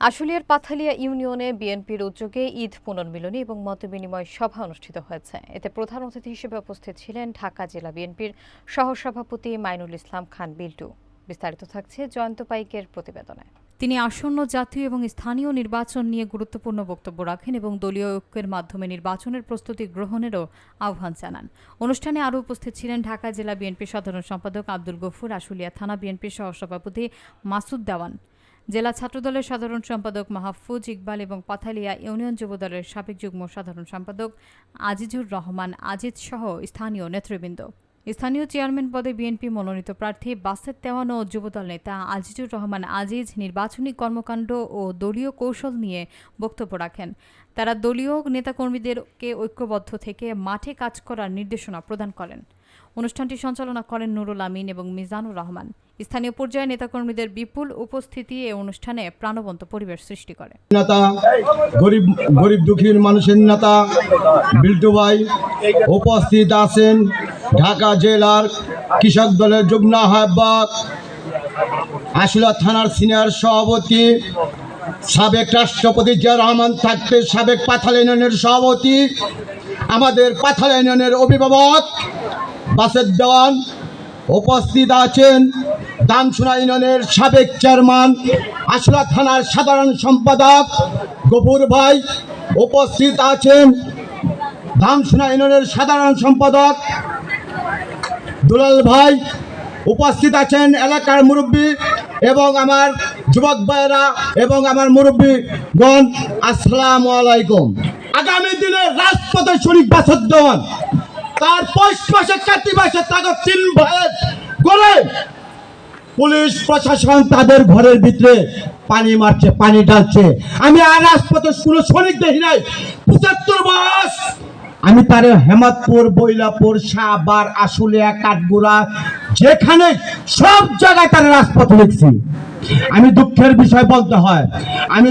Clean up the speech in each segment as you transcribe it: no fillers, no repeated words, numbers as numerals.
আশুলিয়ার পাথালিয়া ইউনিয়নে বিএনপির উদ্যোগে ঈদ পুনর্মিলনী এবং মতবিনিময় সভা অনুষ্ঠিত হয়েছে। এতে প্রধান অতিথি হিসেবে উপস্থিত ছিলেন ঢাকা জেলা বিএনপির সহসভাপতি মাইনুল ইসলাম খান বিল্টু। বিস্তারিত থাকছে জয়ন্ত পাইকের প্রতিবেদনে। তিনি আসন্ন জাতীয় এবং স্থানীয় নির্বাচন নিয়ে গুরুত্বপূর্ণ বক্তব্য রাখেন এবং দলীয় ঐক্যের মাধ্যমে নির্বাচনের প্রস্তুতি গ্রহণেরও আহ্বান জানান। অনুষ্ঠানে আরও উপস্থিত ছিলেন ঢাকা জেলা বিএনপির সাধারণ সম্পাদক আব্দুল গফুর, আশুলিয়া থানা বিএনপির সহসভাপতি মাসুদ দেওয়ান, জেলা ছাত্রদলের সাধারণ সম্পাদক মাহফুজ ইকবাল এবং পাথালিয়া ইউনিয়ন যুবদলের সাবেক যুগ্ম সাধারণ সম্পাদক আজিজুর রহমান আজিজ সহ স্থানীয় নেতৃবৃন্দ। স্থানীয় চেয়ারম্যান পদে বিএনপি মনোনীত প্রার্থী বাসেত দেওয়ান ও যুবদল নেতা আজিজুর রহমান আজিজ নির্বাচনী কর্মকাণ্ড ও দলীয় কৌশল নিয়ে বক্তব্য রাখেন। তারা দলীয় নেতাকর্মীদেরকে ঐক্যবদ্ধ থেকে মাঠে কাজ করার নির্দেশনা প্রদান করেন। অনুষ্ঠানটি সঞ্চালনা করেন নুরুল আমিন এবং মিজানুর রহমান। স্থানীয় পর্যায়ে নেতাকর্মীদের বিপুল উপস্থিতি এই অনুষ্ঠানে প্রাণবন্ত পরিবেশ সৃষ্টি করে। নেতা গরিব দুঃখীর মানুষের নেতা বিল্টু ভাই উপস্থিত আছেন। ঢাকা জেলার কৃষক দলের যুগ্ম আহ্বায়ক, আশুলিয়া থানার সিনিয়র সভাপতি, সাবেক রাষ্ট্রপতি জিয়া রহমান থাকতে সাবেক পাথালিয়া ইউনিয়নের সভাপতি, আমাদের পাথালিয়া ইউনিয়নের অভিভাবক বাসেত দেওয়ান উপস্থিত আছেন। দামসোনা ইউনিয়নের সাবেক চেয়ারম্যান, আশুলিয়া থানার সাধারণ সম্পাদক গফুর ভাই উপস্থিত আছেন। দামসোনা ইউনিয়নের সাধারণ সম্পাদক দুলাল ভাই উপস্থিত আছেন। এলাকার মুরব্বী এবং আমার যুবক ভাইয়েরা এবং আমার মুরব্বীগণ, আসসালামু আলাইকুম। আগামী দিনে রাজপথে শরীফ বাসেত দেওয়ান তার পৌষ মাসে কাতি মাসে তাকে 3 ভাইয়ের করে পুলিশ প্রশাসন তাদের ঘরের ভিতরে পানি মারছে, পানি ঢালছে। আমি আর রাজপথে কোনো সৈনিক দেখি নাই। 75 বয়স। আমি তারে হেমাদপুর, বৈলাপুর, শাহবাগ, আশুলিয়া, কাঠগুড়া, যেখানে সব জায়গায় তার রাজপথে দেখছি। আমি দুঃখের বিষয় বলতে হয়, আমি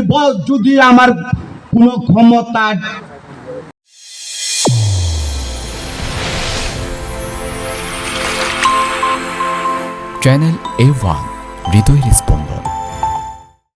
যদি আমার কোনো ক্ষমতা চ্যানেল A1 হৃদয় রেসপন্স।